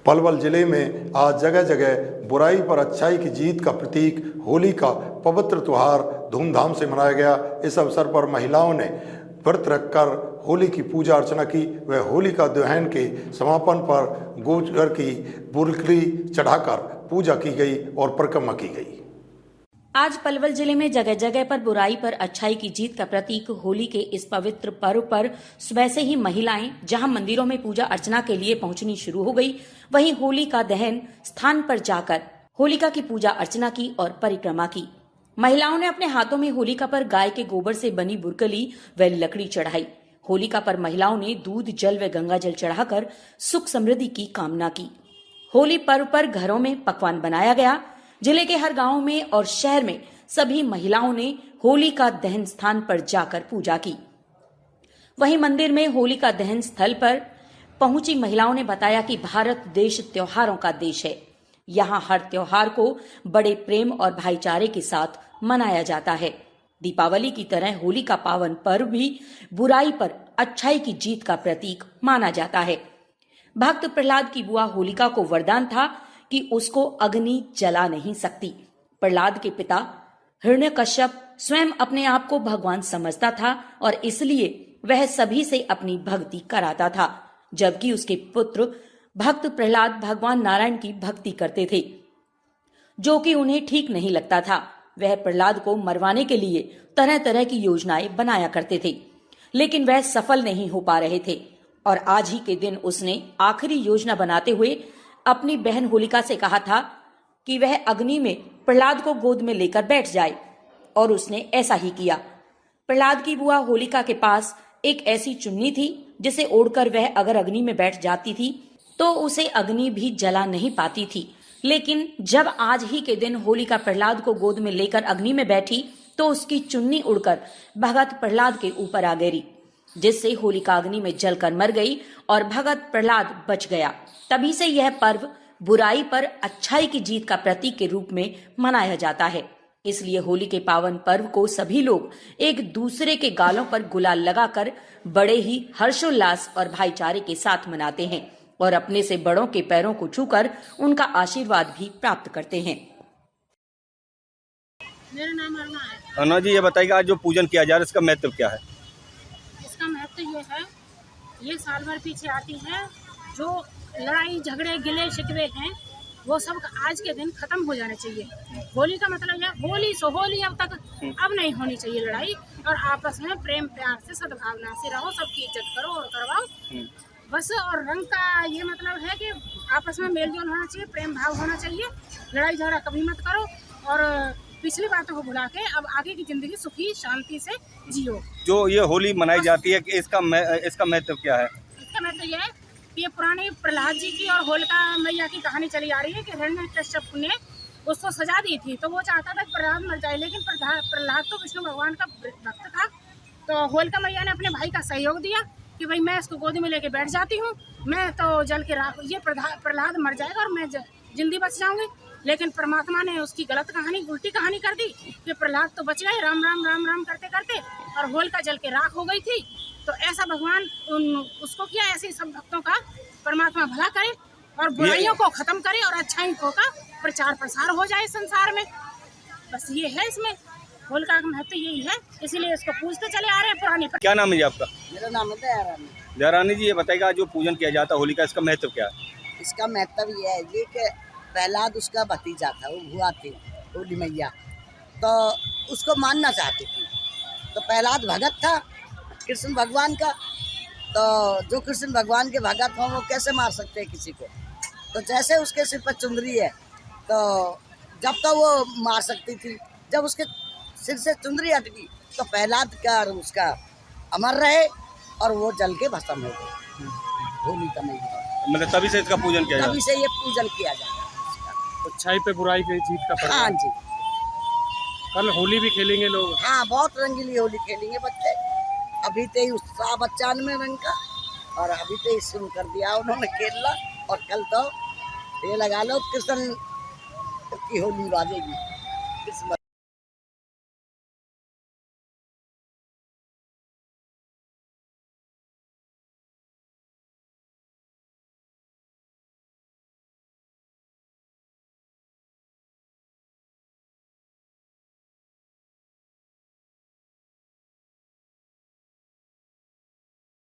पलवल जिले में आज जगह जगह बुराई पर अच्छाई की जीत का प्रतीक होली का पवित्र त्योहार धूमधाम से मनाया गया। इस अवसर पर महिलाओं ने व्रत रखकर होली की पूजा अर्चना की। वह होलिका दहन के समापन पर गोचर की बुलकली चढ़ाकर पूजा की गई और परिक्रमा की गई। आज पलवल जिले में जगह जगह पर बुराई पर अच्छाई की जीत का प्रतीक होली के इस पवित्र पर्व पर सुबह से ही महिलाएं जहां मंदिरों में पूजा अर्चना के लिए पहुंचनी शुरू हो गई, वहीं होली का दहन स्थान पर जाकर होलिका की पूजा अर्चना की और परिक्रमा की। महिलाओं ने अपने हाथों में होलिका पर गाय के गोबर से बनी बुरकली व लकड़ी चढ़ाई। होलिका पर महिलाओं ने दूध, जल व गंगा जल चढ़ाकर सुख समृद्धि की कामना की। होली पर्व पर घरों में पकवान बनाया गया। जिले के हर गांव में और शहर में सभी महिलाओं ने होली का दहन स्थान पर जाकर पूजा की। वहीं मंदिर में होली का दहन स्थल पर पहुंची महिलाओं ने बताया कि भारत देश त्योहारों का देश है। यहाँ हर त्योहार को बड़े प्रेम और भाईचारे के साथ मनाया जाता है। दीपावली की तरह होली का पावन पर्व भी बुराई पर अच्छाई की जीत का प्रतीक माना जाता है। भक्त प्रहलाद की बुआ होलिका को वरदान था कि उसको अग्नि जला नहीं सकती। प्रहलाद के पिता हिरण्यकश्यप स्वयं अपने आप को भगवान समझता था और इसलिए वह सभी से अपनी भक्ति कराता था, जबकि उसके पुत्र भक्त प्रहलाद भगवान नारायण की भक्ति करते थे, जो कि उन्हें ठीक नहीं लगता था। वह प्रहलाद को मरवाने के लिए तरह तरह की योजनाएं बनाया करते थे, लेकिन वह सफल नहीं हो पा रहे थे। और आज ही के दिन उसने आखिरी योजना बनाते हुए अपनी बहन होलिका से कहा था कि वह अग्नि में प्रहलाद को गोद में लेकर बैठ जाए, और उसने ऐसा ही किया। प्रहलाद की बुआ होलिका के पास एक ऐसी चुन्नी थी जिसे ओढ़कर वह अगर अग्नि में बैठ जाती थी तो उसे अग्नि भी जला नहीं पाती थी। लेकिन जब आज ही के दिन होलिका प्रहलाद को गोद में लेकर अग्नि में बैठी तो उसकी चुन्नी उड़कर भगत प्रहलाद के ऊपर आ गिरी, जिससे होलिका अग्नि में जलकर मर गई और भगत प्रहलाद बच गया। तभी से यह पर्व बुराई पर अच्छाई की जीत का प्रतीक के रूप में मनाया जाता है। इसलिए होली के पावन पर्व को सभी लोग एक दूसरे के गालों पर गुलाल लगाकर बड़े ही हर्षोल्लास और भाईचारे के साथ मनाते हैं और अपने से बड़ों के पैरों को छूकर उनका आशीर्वाद भी प्राप्त करते हैं। मेरा नाम अरुणा है। अरुणा जी, ये बताइए आज जो पूजन किया जा रहा है इसका महत्व क्या है? इसका महत्व ये है, ये साल भर पीछे आती है। जो लड़ाई झगड़े गिले शिकवे हैं वो सब आज के दिन खत्म हो जाने चाहिए। होली का मतलब है होली सो होली, अब नहीं होनी चाहिए लड़ाई, और आपस में प्रेम प्यार से सद्भावना से रहो, सबकी इज्जत करो और करवाओ बस। और रंग का ये मतलब है कि आपस में मेल जोल होना चाहिए, प्रेम भाव होना चाहिए, लड़ाई झगड़ा कभी मत करो और पिछली बातों को भुला के अब आगे की जिंदगी सुखी शांति से जियो। जो ये होली मनाई जाती है कि इसका महत्व क्या है? इसका महत्व ये है कि ये पुरानी प्रहलाद जी की और होलिका मैया की कहानी चली आ रही है कि हिरण्यकश्यप ने उसको सजा दी थी, तो वो चाहता था कि प्रहलाद मर जाए, लेकिन प्रहलाद तो विष्णु भगवान का भक्त था। तो होलिका मैया ने अपने भाई का सहयोग दिया कि भाई मैं इसको गोदी में लेके बैठ जाती हूँ, मैं तो जल के राख, ये प्रहलाद मर जाएगा और मैं जिंदगी बच जाऊंगी। लेकिन परमात्मा ने उसकी गलत कहानी, उल्टी कहानी कर दी कि प्रहलाद तो बच गए राम राम राम राम करते करते, और होलिका जल के राख हो गई थी। तो ऐसा भगवान उसको किया, ऐसे सब भक्तों का परमात्मा भला करे और बुराइयों को खत्म करे और अच्छाइयों का प्रचार प्रसार हो जाए संसार में। बस ये है इसमें होलिका का महत्व, यही है, इसीलिए इसको पूजते चले आ रहे हैं पुरानी। क्या नाम है जी आपका? मेरा नाम है दयारानी। दयारानी जी, ये बताइएगा जो पूजन किया जाता है होली का, इसका महत्व क्या है? इसका महत्व ये है जी कि प्रहलाद उसका भतीजा था, वो हुआ थी होली मैया, तो उसको मानना चाहती थी। तो प्रहलाद भगत था कृष्ण भगवान का, तो जो कृष्ण भगवान के भगत हों वो कैसे मार सकते हैं किसी को। तो जैसे उसके सिर पर चुंदरी है तो जब तक वो मार सकती थी, जब उसके सिर से चुंदरी हट गई तो प्रहलाद का उसका अमर रहे और वो जल के भस्म हो गए। होली का नहीं, मतलब तभी से इसका पूजन किया जाता है? तभी से ये पूजन किया जाता है। अच्छाई पे बुराई की जीत का पर्व। हाँ जी। कल होली भी खेलेंगे लोग? हाँ, बहुत रंगीली होली खेलेंगे बच्चे। अभी तो ही उत्साह बच्चा में रंग का, और अभी तो ही शुरू कर दिया उन्होंने खेलना, और कल तो ये लगा लो कृष्ण की होली बाजेगी।